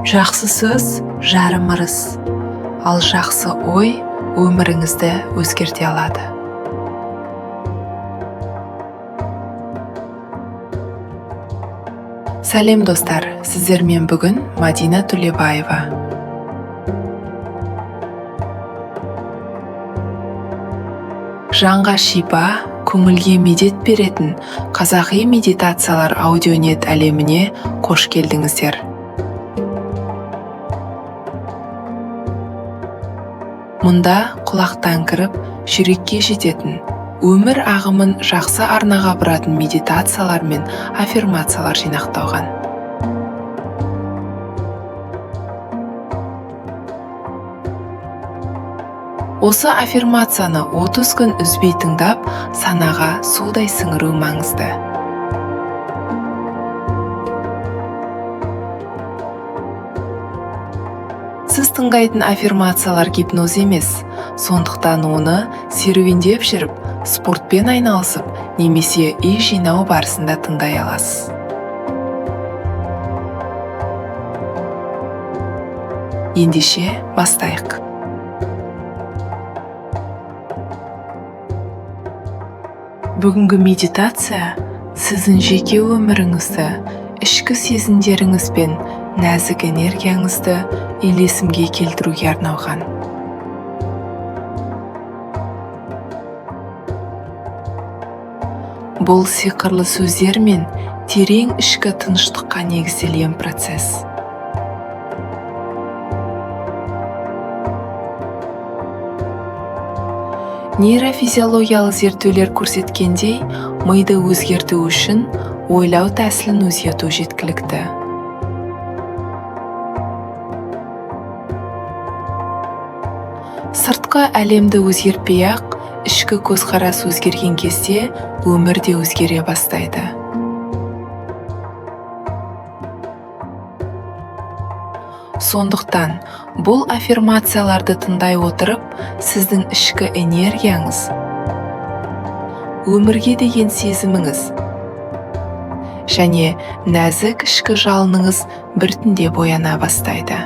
Жақсы сөз жарым ырыс, ал жақсы ой өміріңізді өзгерте алады. Сәлем достар, сіздермен бүгін Мадина Төлебаева. Жанға шипа, көңілге медет беретін қазақи медитациялар аудионет әлеміне қош келдіңіздер. Мұнда құлақтан кіріп, жүрекке жететін, өмір ағымын жақсы арнаға бұратын медитациялар мен аффирмациялар жинақталған. Осы аффирмацияны 30 күн үзбей тыңдап, санаға судай сіңіру маңызды. Сіз тыңдайтын аффирмациялар гипноз емес, сондықтан оны серуендеп жүріп, спортпен айналысып, немесе үй жинау барысында тыңдай аласыз. Ендеше бастайық. Бүгінгі медитация сіздің жеке өміріңізді, ішкі сезімдеріңіз бен нәзік энергияңызды үйлесімге келтіруге арналған. Бұл сиқырлы сөздер мен терең ішкі тыныштыққа негізделген процесс. Нейрофизиологиялық зерттеулер көрсеткендей, миды өзгерту үшін ойлау тәсілін өзгерту жеткілікті. Сыртқы әлемді өзгертпей-ақ, ішкі көзқарас өзгерген кезде өмір де өзгере бастайды. Сондықтан, бұл аффирмацияларды тыңдай отырып, сіздің ішкі энергияңыз, өмірге деген сезіміңіз және нәзік ішкі жалыныңыз біртіндеп ояна бастайды.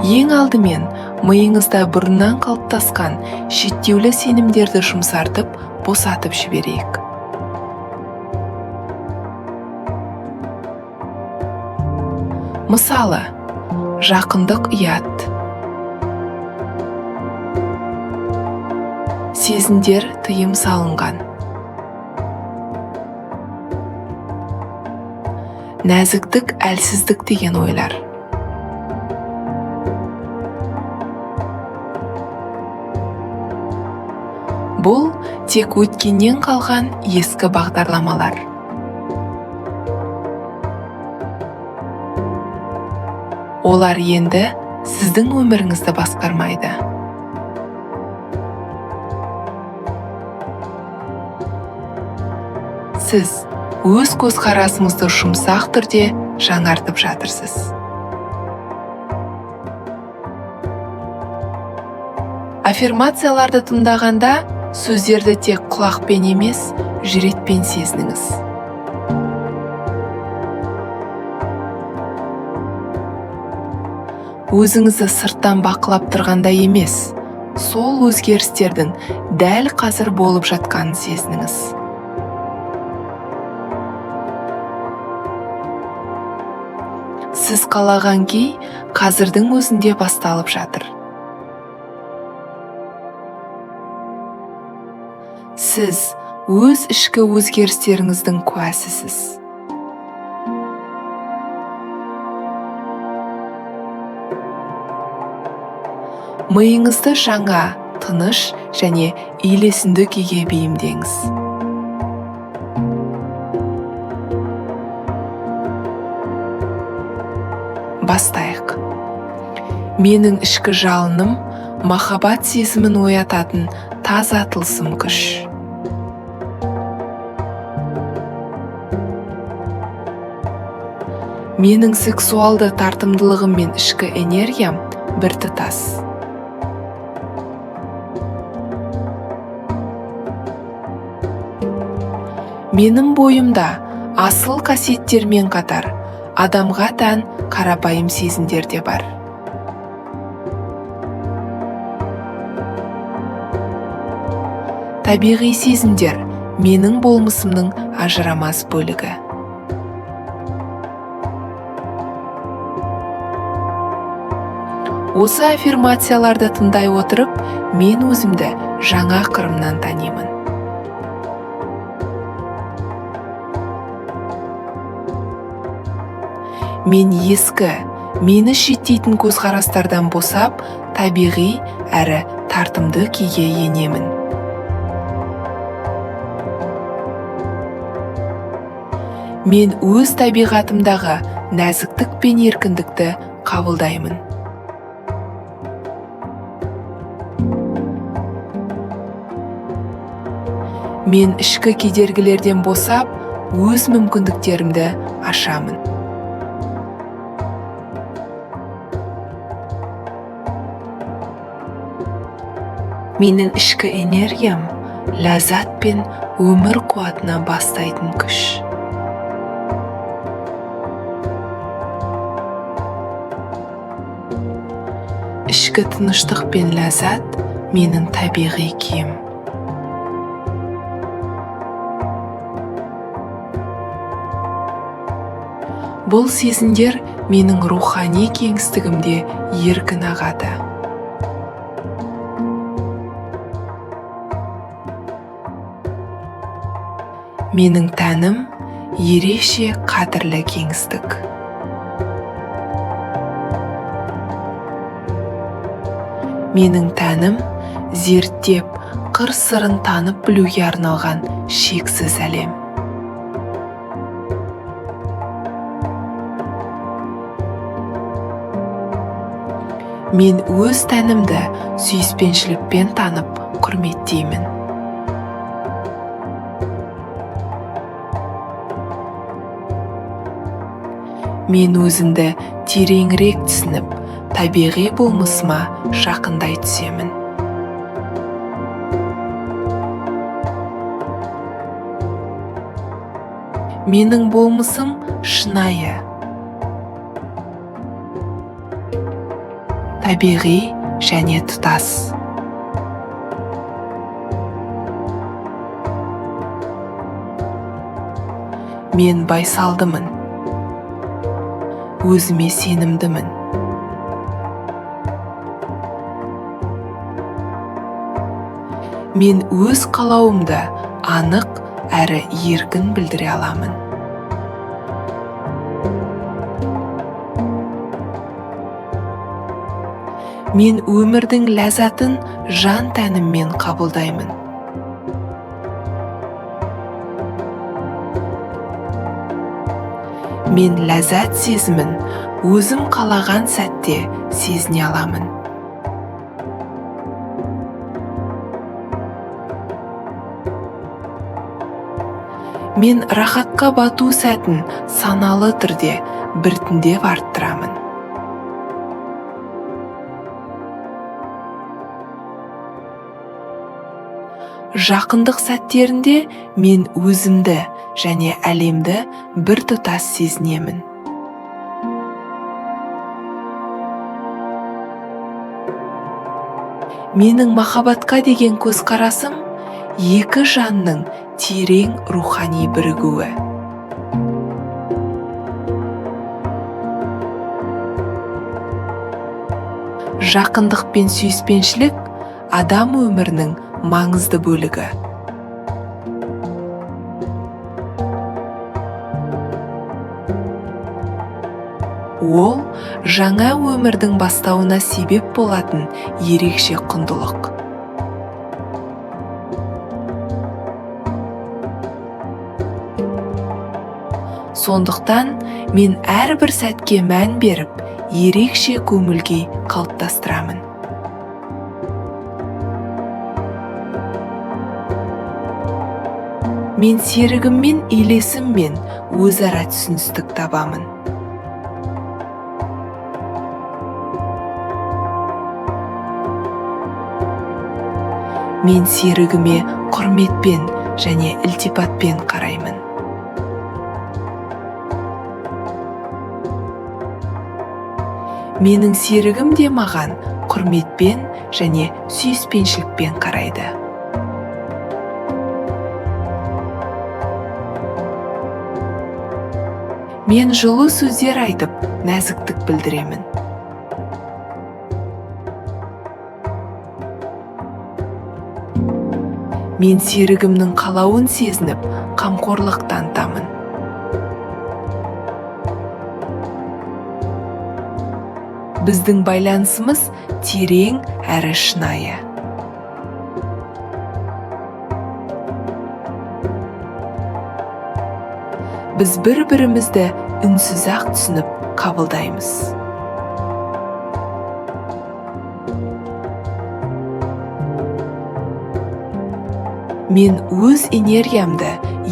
Ең алдымен, миыңызда бұрыннан қалыптасқан шектеулі сенімдерді жұмсартып, босатып жіберейік. Мысалы, жақындық ұят, сезімдер тыйым салынған, нәзіктік әлсіздік деген ойлар. Бұл тек өткеннен қалған ескі бағдарламалар. Олар енді сіздің өміріңізді басқармайды. Сіз өз көзқарасыңызды жұмсақ түрде жаңартып жатырсыз. Аффирмацияларды тыңдағанда, сөздерді тек құлақпен емес, жүрекпен сезініңіз. Өзіңізді сырттан бақылап тұрғанда емес, сол өзгерістердің дәл қазір болып жатқанын сезініңіз. Сіз қалаған кей қазірдің өзінде басталып жатыр. Сіз өз ішкі өзгерістеріңіздің куәсісіз. Миыңызды жаңа, тыныш және үйлесімді күйге бейімдеңіз. Бастайық. Менің ішкі жалыным махаббат сезімін оятатын таза тылсым күш. Менің сексуалды тартымдылығым мен ішкі энергиям біртұтас. Менің бойымда асыл қасиеттермен қатар адамға тән қарапайым сезімдер де бар. Табиғи сезімдер менің болмысымның ажырамас бөлігі. Осы аффирмацияларды тыңдай отырып, мен өзімді жаңа қырымнан танимын. Мен ескі, мені шеттейтін көзқарастардан босап, табиғи әрі тартымды күйге енемін. Мен өз табиғатымдағы нәзіктік пен еркіндікті қабылдаймын. Мен ішкі кедергілерден босап, өз мүмкіндіктерімді ашамын. Менің ішкі энергиям ләззат пен өмір қуатына бастайтын күш. Ішкі тыныштық пен ләззат менің табиғи киім. Бұл сезімдер менің рухани кеңістігімде еркін ағады. Менің тәнім ерекше қадірлі кеңістік. Менің тәнім зерттеп, қыр-сырын танып білуге арналған шексіз әлем. Мен өз тәнімді сүйіспеншілікпен танып, құрметтеймін. Мен өзімді тереңірек түсініп, табиғи болмысыма жақындай түсемін. Менің болмысым шынайы, табиғи және тұтас. Мен байсалдымын, өзіме сенімдімін. Мен өз қалауымды анық әрі еркін білдіре аламын. Мен өмірдің ләззатын жан тәніммен қабылдаймын. Мен ләззат сезімін өзім қалаған сәтте сезіне аламын. Мен рахатқа бату сәтін саналы түрде біртіндеп арттырамын. Жақындық сәттерінде мен өзімді және әлемді бір тұтас сезінемін. Менің махаббатқа деген көзқарасым екі жанның терең рухани бірігуі. Жақындық пен сүйіспеншілік адам өмірінің маңызды бөлігі. Ол жаңа өмірдің бастауына себеп болатын ерекше құндылық. Сондықтан мен әрбір сәтке мән беріп, ерекше көңіл-күй қалыптастырамын. Мен серігіммен үйлесіммен өзара түсіністік табамын. Мен серігіме құрметпен және ілтипатпен қараймын. Менің серігім де маған құрметпен және сүйіспеншілікпен қарайды. Мен жылы сөздер айтып, нәзіктік білдіремін. Мен серігімнің қалауын сезініп, қамқорлық танытамын. Біздің байланысымыз терең әрі шынайы. Біз бір-бірімізді үнсіз-ақ түсініп қабылдаймыз. Мен өз энергиямды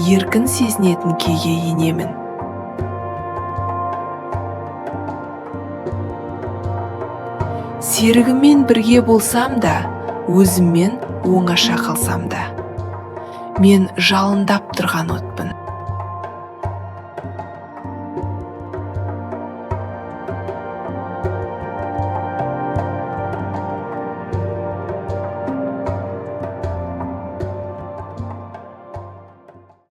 еркін сезінетін күйге енемін. Серігіммен бірге болсам да, өзіммен оңаша қалсам да, мен жалындап тұрған отпын.